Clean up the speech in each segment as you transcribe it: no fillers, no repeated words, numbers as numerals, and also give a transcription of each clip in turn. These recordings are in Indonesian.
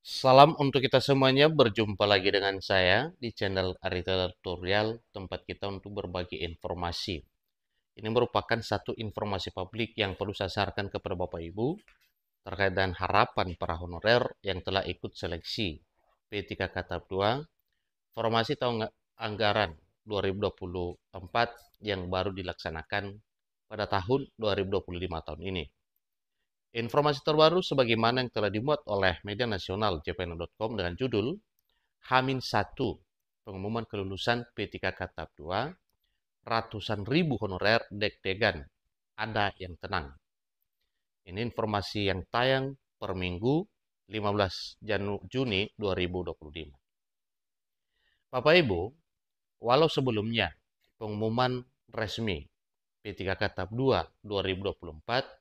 Salam untuk kita semuanya, berjumpa lagi dengan saya di channel Arita Tutorial, tempat kita untuk berbagi informasi. Ini merupakan satu informasi publik yang perlu saya sarankan kepada Bapak Ibu terkait dengan harapan para honorer yang telah ikut seleksi P3K Tahap 2, formasi tahun anggaran 2024 yang baru dilaksanakan pada tahun 2025 tahun ini. Informasi terbaru sebagaimana yang telah dimuat oleh media nasional jpn.com dengan judul H-1 pengumuman kelulusan P3K Tahap 2, ratusan ribu honorer deg-degan, ada yang tenang. Ini informasi yang tayang per minggu 15 Juni 2025. Bapak Ibu, walau sebelumnya pengumuman resmi P3K Tahap 2 2024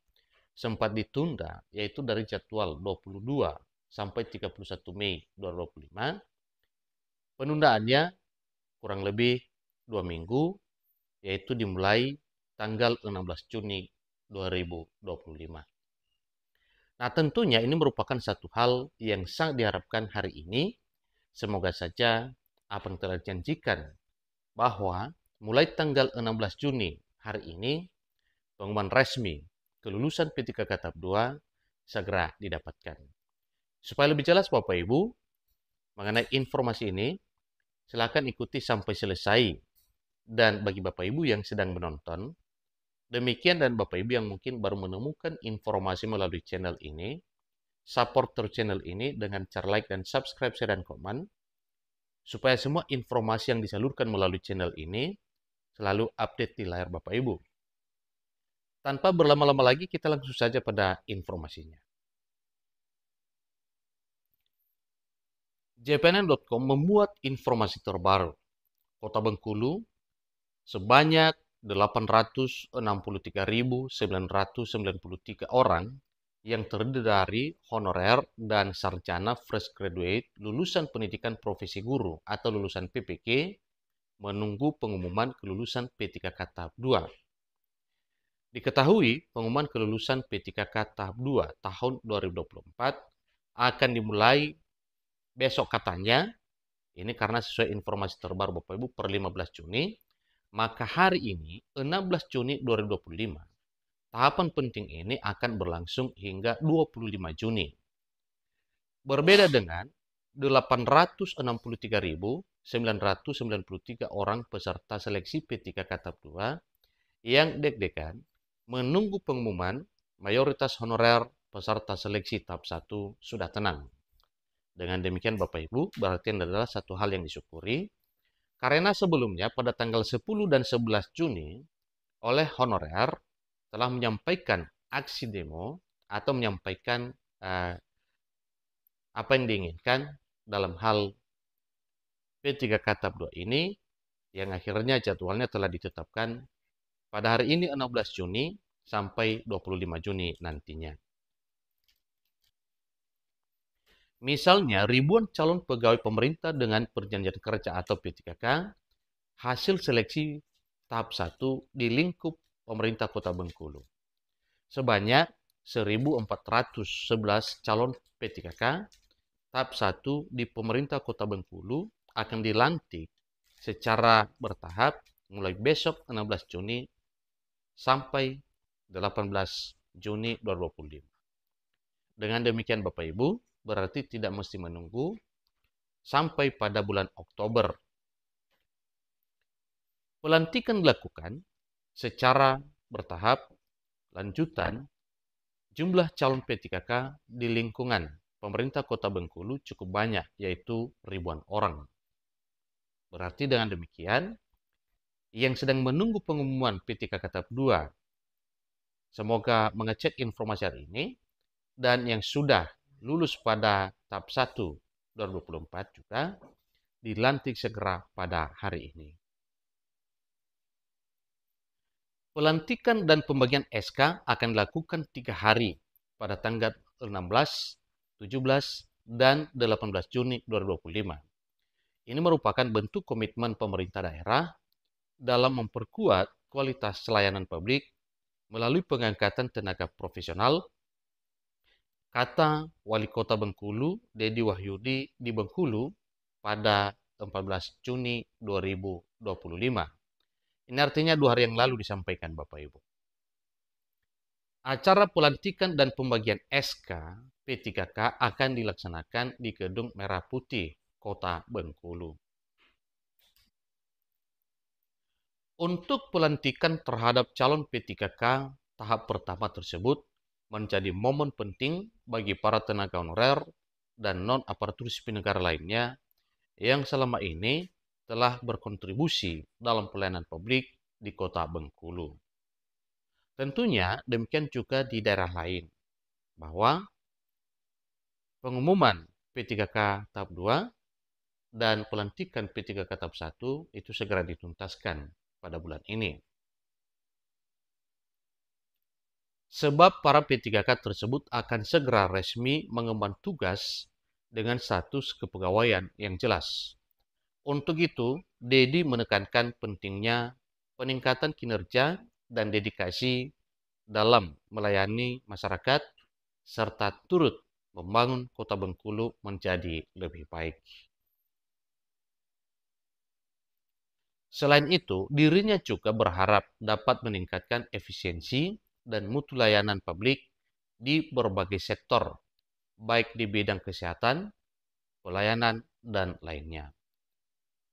sempat ditunda, yaitu dari jadwal 22 sampai 31 Mei 2025. Penundaannya kurang lebih 2 minggu, yaitu dimulai tanggal 16 Juni 2025. Nah, tentunya ini merupakan satu hal yang sangat diharapkan hari ini. Semoga saja apa yang telah dijanjikan bahwa mulai tanggal 16 Juni hari ini, pengumuman resmi kelulusan P3K Tahap 2 segera didapatkan. Supaya lebih jelas Bapak Ibu mengenai informasi ini, silakan ikuti sampai selesai. Dan bagi Bapak Ibu yang sedang menonton, demikian, dan Bapak Ibu yang mungkin baru menemukan informasi melalui channel ini, support terus channel ini dengan cara like dan subscribe, share, dan komen, supaya semua informasi yang disalurkan melalui channel ini selalu update di layar Bapak Ibu. Tanpa berlama-lama lagi, kita langsung saja pada informasinya. jpnn.com memuat informasi terbaru. Kota Bengkulu sebanyak 863.993 orang yang terdiri dari honorer dan sarjana fresh graduate lulusan pendidikan profesi guru atau lulusan PPK menunggu pengumuman kelulusan P3K Tahap 2. Diketahui pengumuman kelulusan P3K Tahap 2 tahun 2024 akan dimulai besok katanya. Ini karena sesuai informasi terbaru Bapak Ibu per 15 Juni, maka hari ini 16 Juni 2025, tahapan penting ini akan berlangsung hingga 25 Juni. Berbeda dengan 863.993 orang peserta seleksi P3K Tahap 2 yang deg-degan menunggu pengumuman, mayoritas honorer peserta seleksi tahap 1 sudah tenang. Dengan demikian Bapak Ibu, berarti adalah satu hal yang disyukuri, karena sebelumnya pada tanggal 10 dan 11 Juni oleh honorer telah menyampaikan aksi demo atau menyampaikan apa yang diinginkan dalam hal P3K Tahap 2 ini, yang akhirnya jadwalnya telah ditetapkan pada hari ini 16 Juni sampai 25 Juni nantinya. Misalnya, ribuan calon pegawai pemerintah dengan perjanjian kerja atau P3K hasil seleksi tahap 1 di lingkup pemerintah Kota Bengkulu. Sebanyak 1.411 calon P3K tahap 1 di pemerintah Kota Bengkulu akan dilantik secara bertahap mulai besok 16 Juni sampai 18 Juni 2025. Dengan demikian Bapak Ibu, berarti tidak mesti menunggu sampai pada bulan Oktober. Pelantikan dilakukan secara bertahap, lanjutan jumlah calon P3K di lingkungan pemerintah Kota Bengkulu cukup banyak, yaitu ribuan orang. Berarti dengan demikian, yang sedang menunggu pengumuman P3K Tahap 2, semoga mengecek informasi hari ini, dan yang sudah lulus pada tahap 1 2024 juga dilantik segera pada hari ini. Pelantikan dan pembagian SK akan dilakukan 3 hari pada tanggal 16, 17, dan 18 Juni 2025. Ini merupakan bentuk komitmen pemerintah daerah dalam memperkuat kualitas layanan publik melalui pengangkatan tenaga profesional kata Wali Kota Bengkulu, Dedi Wahyudi di Bengkulu pada 14 Juni 2025. Ini artinya 2 hari yang lalu disampaikan Bapak Ibu. Acara pelantikan dan pembagian SK P3K akan dilaksanakan di Gedung Merah Putih, Kota Bengkulu. Untuk pelantikan terhadap calon P3K tahap pertama tersebut menjadi momen penting bagi para tenaga honorer dan non-aparatur sipil negara lainnya yang selama ini telah berkontribusi dalam pelayanan publik di Kota Bengkulu. Tentunya demikian juga di daerah lain, bahwa pengumuman P3K tahap 2 dan pelantikan P3K tahap 1 itu segera dituntaskan pada bulan ini. Sebab para P3K tersebut akan segera resmi mengemban tugas dengan status kepegawaian yang jelas. Untuk itu, Dedi menekankan pentingnya peningkatan kinerja dan dedikasi dalam melayani masyarakat serta turut membangun Kota Bengkulu menjadi lebih baik. Selain itu, dirinya juga berharap dapat meningkatkan efisiensi dan mutu layanan publik di berbagai sektor, baik di bidang kesehatan, pelayanan, dan lainnya.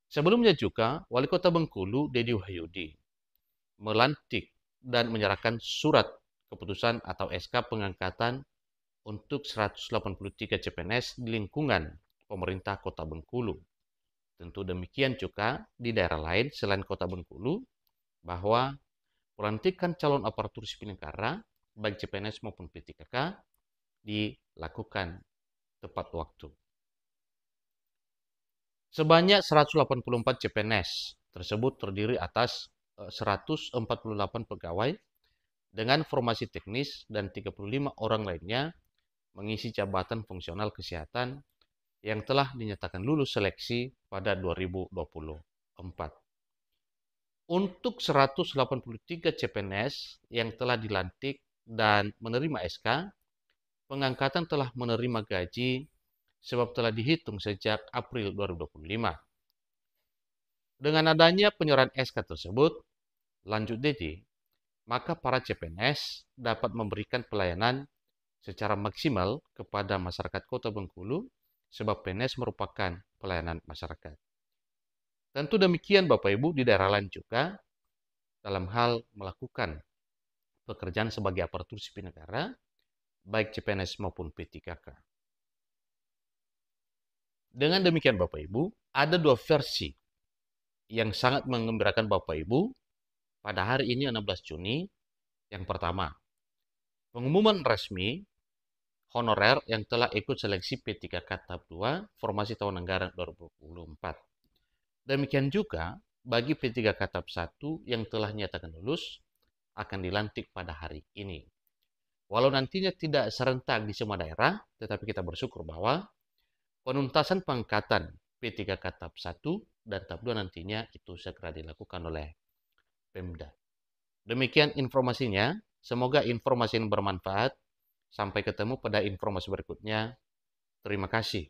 Sebelumnya juga, Wali Kota Bengkulu, Dedi Wahyudi, melantik dan menyerahkan surat keputusan atau SK pengangkatan untuk 183 CPNS di lingkungan pemerintah Kota Bengkulu. Tentu demikian juga di daerah lain selain Kota Bengkulu, bahwa pelantikan calon aparatur sipil negara, baik CPNS maupun P3K, dilakukan tepat waktu. Sebanyak 184 CPNS tersebut terdiri atas 148 pegawai dengan formasi teknis dan 35 orang lainnya mengisi jabatan fungsional kesehatan yang telah dinyatakan lulus seleksi pada 2024. Untuk 183 CPNS yang telah dilantik dan menerima SK, pengangkatan telah menerima gaji sebab telah dihitung sejak April 2025. Dengan adanya penyerahan SK tersebut, lanjut Dedi, maka para CPNS dapat memberikan pelayanan secara maksimal kepada masyarakat Kota Bengkulu sebab PNS merupakan pelayanan masyarakat. Tentu demikian Bapak Ibu di daerah lain juga dalam hal melakukan pekerjaan sebagai aparatur sipil negara, baik CPNS maupun P3K. Dengan demikian Bapak Ibu, ada 2 versi yang sangat menggembirakan Bapak Ibu pada hari ini 16 Juni. Yang pertama, pengumuman resmi honorer yang telah ikut seleksi P3K tahap 2 formasi tahun anggaran 2024. Demikian juga bagi P3K tahap 1 yang telah nyatakan lulus akan dilantik pada hari ini. Walau nantinya tidak serentak di semua daerah, tetapi kita bersyukur bahwa penuntasan pengangkatan P3K tahap 1 dan tahap 2 nantinya itu segera dilakukan oleh Pemda. Demikian informasinya. Semoga informasi ini bermanfaat. Sampai ketemu pada informasi berikutnya. Terima kasih.